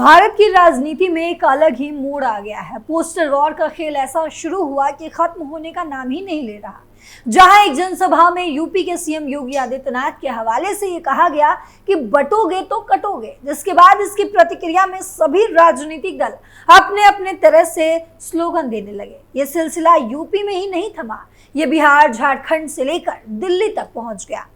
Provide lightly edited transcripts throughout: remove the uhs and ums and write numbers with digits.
भारत की राजनीति में एक अलग ही मोड़ आ गया है। पोस्टर वॉर का खेल ऐसा शुरू हुआ कि खत्म होने का नाम ही नहीं ले रहा। जहां एक जनसभा में यूपी के सीएम योगी आदित्यनाथ के हवाले से ये कहा गया कि बटोगे तो कटोगे, जिसके बाद इसकी प्रतिक्रिया में सभी राजनीतिक दल अपने अपने तरह से स्लोगन देने लगे। ये सिलसिला यूपी में ही नहीं थमा, ये बिहार, झारखंड से लेकर दिल्ली तक पहुंच गया।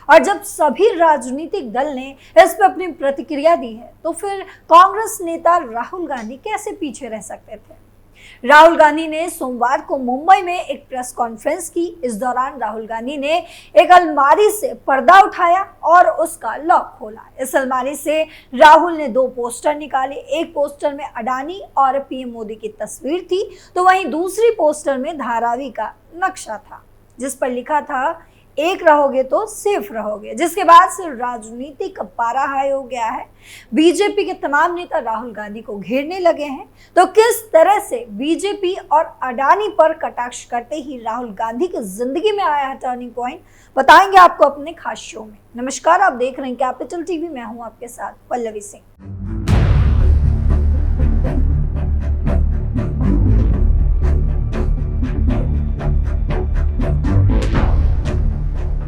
और जब सभी राजनीतिक दल ने इस पर अपनी प्रतिक्रिया दी है, तो फिर कांग्रेस नेता राहुल गांधी कैसे पीछे रह सकते थे। राहुल गांधी ने सोमवार को मुंबई में एक प्रेस कॉन्फ्रेंस की। इस दौरान राहुल गांधी ने एक अलमारी से पर्दा उठाया और उसका लॉक खोला। इस अलमारी से राहुल ने 2 पोस्टर निकाले। एक पोस्टर में अडानी और पीएम मोदी की तस्वीर थी, तो वहीं दूसरी पोस्टर में धारावी का नक्शा था, जिस पर लिखा था एक रहोगे तो सेफ रहोगे। जिसके बाद से राजनीतिक पारा हाई हो गया है। बीजेपी के तमाम नेता राहुल गांधी को घेरने लगे हैं। तो किस तरह से बीजेपी और अडानी पर कटाक्ष करते ही राहुल गांधी की जिंदगी में आया है टर्निंग पॉइंट, बताएंगे आपको अपने खास शो में। नमस्कार, आप देख रहे हैं कैपिटल टीवी, मैं हूं आपके साथ पल्लवी सिंह।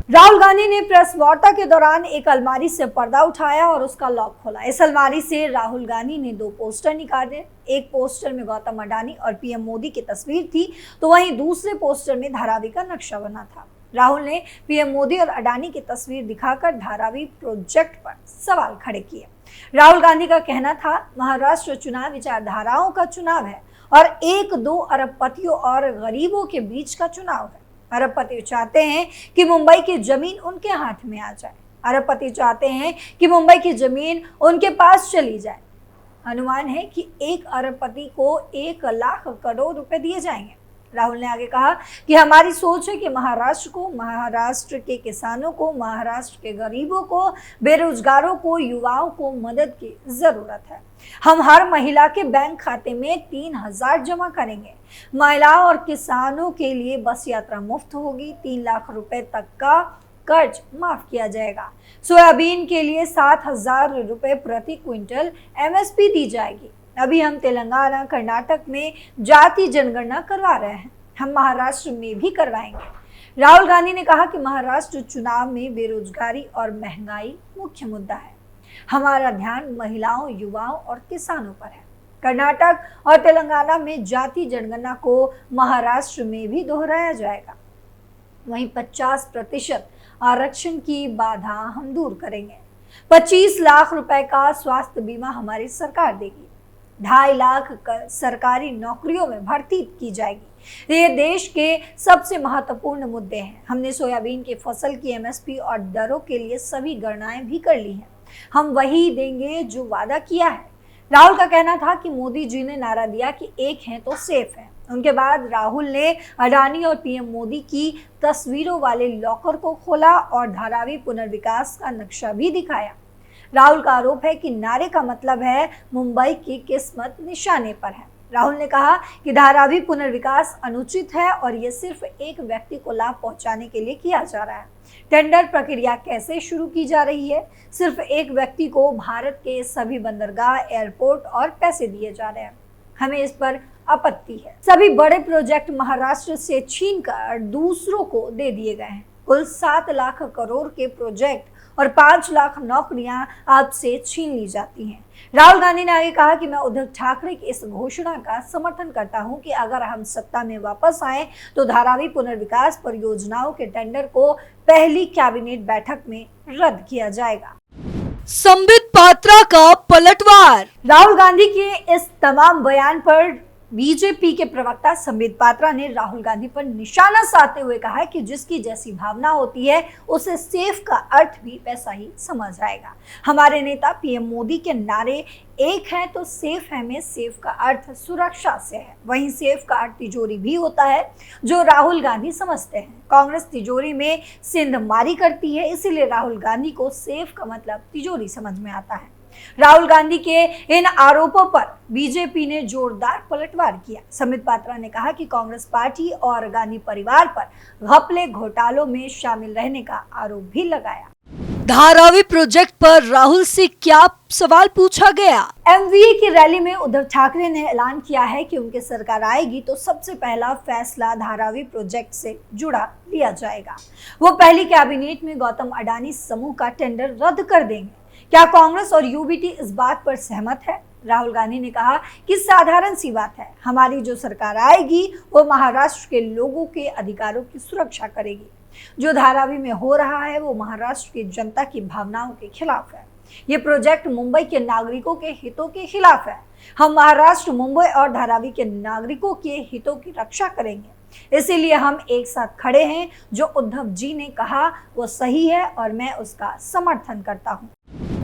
राहुल गांधी ने प्रेस वार्ता के दौरान एक अलमारी से पर्दा उठाया और उसका लॉक खोला। इस अलमारी से राहुल गांधी ने 2 पोस्टर निकाले। एक पोस्टर में गौतम अडानी और पीएम मोदी की तस्वीर थी, तो वहीं दूसरे पोस्टर में धारावी का नक्शा बना था। राहुल ने पीएम मोदी और अडानी की तस्वीर दिखाकर धारावी प्रोजेक्ट पर सवाल खड़े किए। राहुल गांधी का कहना था, महाराष्ट्र चुनाव विचारधाराओं का चुनाव है और 1-2 अरबपतियों और गरीबों के बीच का चुनाव है। अरबपति चाहते हैं कि मुंबई की जमीन उनके हाथ में आ जाए। अरबपति चाहते हैं कि मुंबई की जमीन उनके पास चली जाए। अनुमान है कि एक अरबपति को 1 लाख करोड़ रुपए दिए जाएंगे। राहुल ने आगे कहा कि हमारी सोच है कि महाराष्ट्र को, महाराष्ट्र के किसानों को, महाराष्ट्र के गरीबों को, बेरोजगारों को, युवाओं को मदद की जरूरत है। हम हर महिला के बैंक खाते में 3000 जमा करेंगे। महिलाओं और किसानों के लिए बस यात्रा मुफ्त होगी। 3 लाख रुपए तक का कर्ज माफ किया जाएगा। सोयाबीन के लिए 7000 रुपए प्रति क्विंटल एमएसपी दी जाएगी। अभी हम तेलंगाना, कर्नाटक में जाति जनगणना करवा रहे हैं, हम महाराष्ट्र में भी करवाएंगे। राहुल गांधी ने कहा कि महाराष्ट्र चुनाव में बेरोजगारी और महंगाई मुख्य मुद्दा है। हमारा ध्यान महिलाओं, युवाओं और किसानों पर है। कर्नाटक और तेलंगाना में जाति जनगणना को महाराष्ट्र में भी दोहराया जाएगा। वहीं 50% आरक्षण की बाधा हम दूर करेंगे। 25 लाख रुपए का स्वास्थ्य बीमा हमारी सरकार देगी। 2.5 लाख सरकारी नौकरियों में भर्ती की जाएगी। ये देश के सबसे महत्वपूर्ण मुद्दे हैं। हमने सोयाबीन की फसल की एमएसपी और दरों के लिए सभी गणनाएं भी कर ली हैं। हम वही देंगे जो वादा किया है। राहुल का कहना था कि मोदी जी ने नारा दिया कि एक है तो सेफ है। उनके बाद राहुल ने अडानी और पीएम मोदी की तस्वीरों वाले लॉकर को खोला और धारावी पुनर्विकास का नक्शा भी दिखाया। राहुल का आरोप है कि नारे का मतलब है मुंबई की किस्मत निशाने पर है। राहुल ने कहा कि धारावी पुनर्विकास अनुचित है और ये सिर्फ एक व्यक्ति को लाभ पहुंचाने के लिए किया जा रहा है। टेंडर प्रक्रिया कैसे शुरू की जा रही है? सिर्फ एक व्यक्ति को भारत के सभी बंदरगाह, एयरपोर्ट और पैसे दिए जा रहे हैं। हमें इस पर आपत्ति है। सभी बड़े प्रोजेक्ट महाराष्ट्र से छीनकर दूसरों को दे दिए गए हैं। कुल 7 लाख करोड़ के प्रोजेक्ट और 5 लाख नौकरियां आपसे छीन ली जाती हैं। राहुल गांधी ने आगे कहा कि मैं उद्धव ठाकरे की इस घोषणा का समर्थन करता हूं कि अगर हम सत्ता में वापस आए तो धारावी पुनर्विकास परियोजनाओं के टेंडर को पहली कैबिनेट बैठक में रद्द किया जाएगा। संबित पात्रा का पलटवार। राहुल गांधी के इस तमाम बयान पर बीजेपी के प्रवक्ता संबित पात्रा ने राहुल गांधी पर निशाना साधते हुए कहा कि जिसकी जैसी भावना होती है उसे सेफ का अर्थ भी वैसा ही समझ आएगा। हमारे नेता पीएम मोदी के नारे एक है तो सेफ है में सेफ का अर्थ सुरक्षा से है, वहीं सेफ का अर्थ तिजोरी भी होता है, जो राहुल गांधी समझते हैं। कांग्रेस तिजोरी में सिंध मारी करती है, इसीलिए राहुल गांधी को सेफ का मतलब तिजोरी समझ में आता है। राहुल गांधी के इन आरोपों पर बीजेपी ने जोरदार पलटवार किया। संबित पात्रा ने कहा कि कांग्रेस पार्टी और गांधी परिवार पर घपले घोटालों में शामिल रहने का आरोप भी लगाया। धारावी प्रोजेक्ट पर राहुल से क्या सवाल पूछा गया? एमवीए की रैली में उद्धव ठाकरे ने ऐलान किया है कि उनकी सरकार आएगी तो सबसे पहला फैसला धारावी प्रोजेक्ट से जुड़ा लिया जाएगा। वो पहली कैबिनेट में गौतम अडानी समूह का टेंडर रद्द कर देंगे। क्या कांग्रेस और यूबीटी इस बात पर सहमत है? राहुल गांधी ने कहा कि साधारण सी बात है, हमारी जो सरकार आएगी वो महाराष्ट्र के लोगों के अधिकारों की सुरक्षा करेगी। जो धारावी में हो रहा है वो महाराष्ट्र की जनता की भावनाओं के खिलाफ है। ये प्रोजेक्ट मुंबई के नागरिकों के हितों के खिलाफ है। हम महाराष्ट्र, मुंबई और धारावी के नागरिकों के हितों की रक्षा करेंगे। इसीलिए हम एक साथ खड़े हैं। जो उद्धव जी ने कहा वो सही है और मैं उसका समर्थन करता हूँ।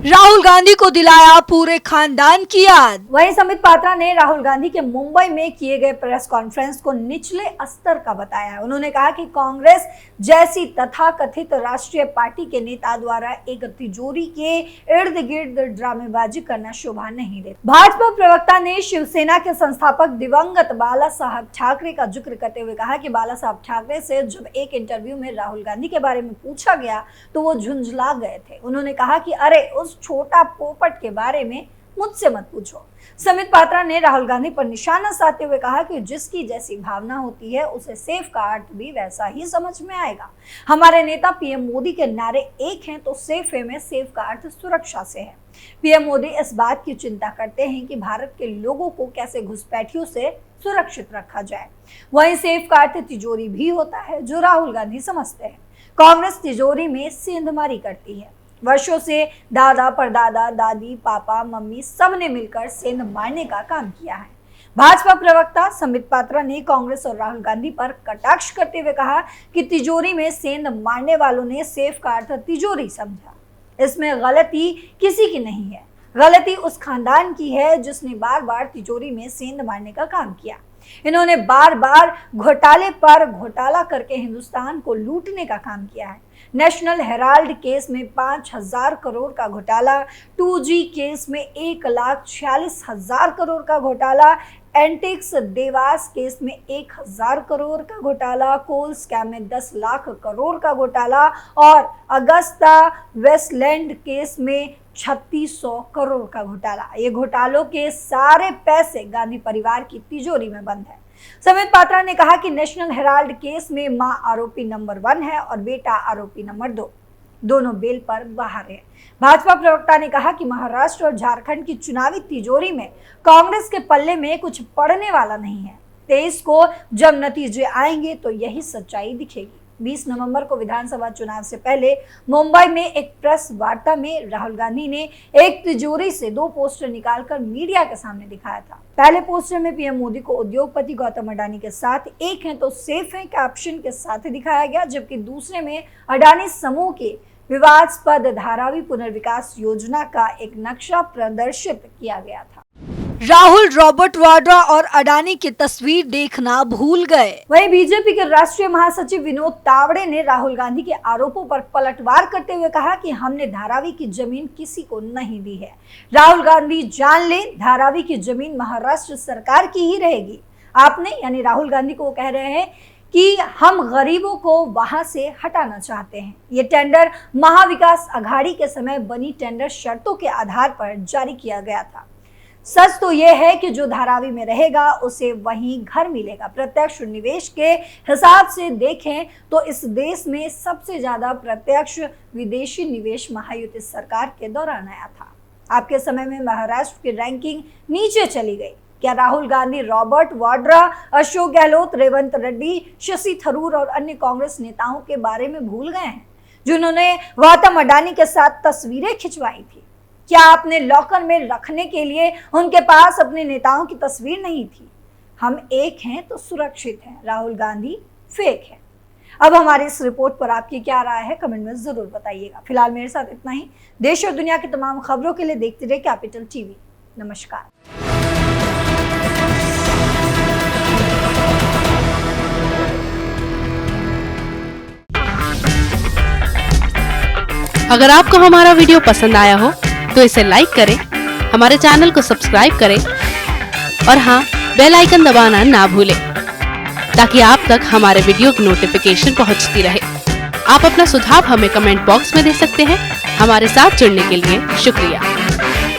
राहुल गांधी को दिलाया पूरे खानदान की याद। वहीं संबित पात्रा ने राहुल गांधी के मुंबई में किए गए प्रेस कॉन्फ्रेंस को निचले स्तर का बताया है। उन्होंने कहा कि कांग्रेस जैसी तथाकथित राष्ट्रीय पार्टी के नेता द्वारा एक तिजोरी के इर्द गिर्द ड्रामेबाजी करना शोभा नहीं देता। भाजपा प्रवक्ता ने शिवसेना के संस्थापक दिवंगत बाला साहब ठाकरे का जिक्र करते हुए कहा कि बाला साहब ठाकरे से जब एक इंटरव्यू में राहुल गांधी के बारे में पूछा गया तो वो झुंझला गए थे। उन्होंने कहा कि अरे उस छोटा पोपट के बारे में मुझसे मत पूछो। संबित पात्रा ने राहुल गांधी पर निशाना साधते हुए कहा कि जिसकी जैसी भावना होती है उसे सेफ का अर्थ भी वैसा ही समझ में आएगा। हमारे नेता पीएम मोदी के नारे एक हैं तो सेफ है में सेफ का अर्थ सुरक्षा से है। पीएम मोदी इस बात की चिंता करते हैं कि भारत के लोगों को कैसे घुसपैठियों से सुरक्षित रखा जाए। वहीं सेफ का अर्थ तिजोरी भी होता है, जो राहुल गांधी समझते हैं। कांग्रेस तिजोरी में सेंधमारी करती है। वर्षों से दादा, परदादा, दादी, पापा, मम्मी सब ने मिलकर सेंध मारने का काम किया है। भाजपा प्रवक्ता संबित पात्रा ने कांग्रेस और राहुल गांधी पर कटाक्ष करते हुए कहा कि तिजोरी में सेंध मारने वालों ने सेफ का अर्थ तिजोरी समझा। इसमें गलती किसी की नहीं है, गलती उस खानदान की है जिसने बार बार तिजोरी में सेंध मारने का काम किया। इन्होंने बार बार घोटाले पर घोटाला करके हिंदुस्तान को लूटने का काम किया है। नेशनल हेराल्ड केस में 5,000 करोड़ का घोटाला, 2G केस में 1,46,000 करोड़ का घोटाला, एंटिक्स देवास केस में 1,000 करोड़ का घोटाला, कोल स्कैम में 10 लाख करोड़ का घोटाला और अगस्ता वेस्टलैंड केस में 3,600 करोड़ का घोटाला। ये घोटालों के सारे पैसे गांधी परिवार की तिजोरी में बंद है। संबित पात्रा ने कहा कि नेशनल हेराल्ड केस में मां आरोपी नंबर 1 है और बेटा आरोपी नंबर 2, दोनों बेल पर बाहर हैं। भाजपा प्रवक्ता ने कहा कि महाराष्ट्र और झारखंड की चुनावी तिजोरी में कांग्रेस के पल्ले में कुछ पड़ने वाला नहीं है। 23 को जब नतीजे आएंगे तो यही सच्चाई दिखेगी। 20 नवंबर को विधानसभा चुनाव से पहले मुंबई में एक प्रेस वार्ता में राहुल गांधी ने एक तिजोरी से 2 पोस्टर निकालकर मीडिया के सामने दिखाया था। पहले पोस्टर में पीएम मोदी को उद्योगपति गौतम अडानी के साथ एक है तो सेफ है कैप्शन के साथ दिखाया गया, जबकि दूसरे में अडानी समूह के विवादास्पद धारावी पुनर्विकास योजना का एक नक्शा प्रदर्शित किया गया था। राहुल रॉबर्ट वाड्रा और अडानी की तस्वीर देखना भूल गए। वहीं बीजेपी के राष्ट्रीय महासचिव विनोद तावड़े ने राहुल गांधी के आरोपों पर पलटवार करते हुए कहा कि हमने धारावी की जमीन किसी को नहीं दी है। राहुल गांधी जान ले, धारावी की जमीन महाराष्ट्र सरकार की ही रहेगी। आपने यानी राहुल गांधी को कह रहे हैं कि हम गरीबों को वहां से हटाना चाहते हैं। ये टेंडर महाविकास अघाड़ी के समय बनी टेंडर शर्तों के आधार पर जारी किया गया था। सच तो यह है कि जो धारावी में रहेगा उसे वहीं घर मिलेगा। प्रत्यक्ष निवेश के हिसाब से देखें तो इस देश में सबसे ज्यादा प्रत्यक्ष विदेशी निवेश महायुति सरकार के दौरान आया था। आपके समय में महाराष्ट्र की रैंकिंग नीचे चली गई। क्या राहुल गांधी रॉबर्ट वाड्रा, अशोक गहलोत, रेवंत रेड्डी, शशि थरूर और अन्य कांग्रेस नेताओं के बारे में भूल गए हैं जिन्होंने गौतम अडानी के साथ तस्वीरें खिंचवाई थी? क्या आपने लॉकर में रखने के लिए उनके पास अपने नेताओं की तस्वीर नहीं थी? हम एक हैं तो सुरक्षित हैं, राहुल गांधी फेक है। अब हमारी इस रिपोर्ट पर आपकी क्या राय है कमेंट में जरूर बताइएगा। फिलहाल मेरे साथ इतना ही। देश और दुनिया की तमाम खबरों के लिए देखते रहिए कैपिटल टीवी। नमस्कार। अगर आपको हमारा वीडियो पसंद आया हो तो इसे लाइक करें, हमारे चैनल को सब्सक्राइब करें और हाँ, बेल आइकन दबाना ना भूलें ताकि आप तक हमारे वीडियो की नोटिफिकेशन पहुंचती रहे। आप अपना सुझाव हमें कमेंट बॉक्स में दे सकते हैं। हमारे साथ जुड़ने के लिए शुक्रिया।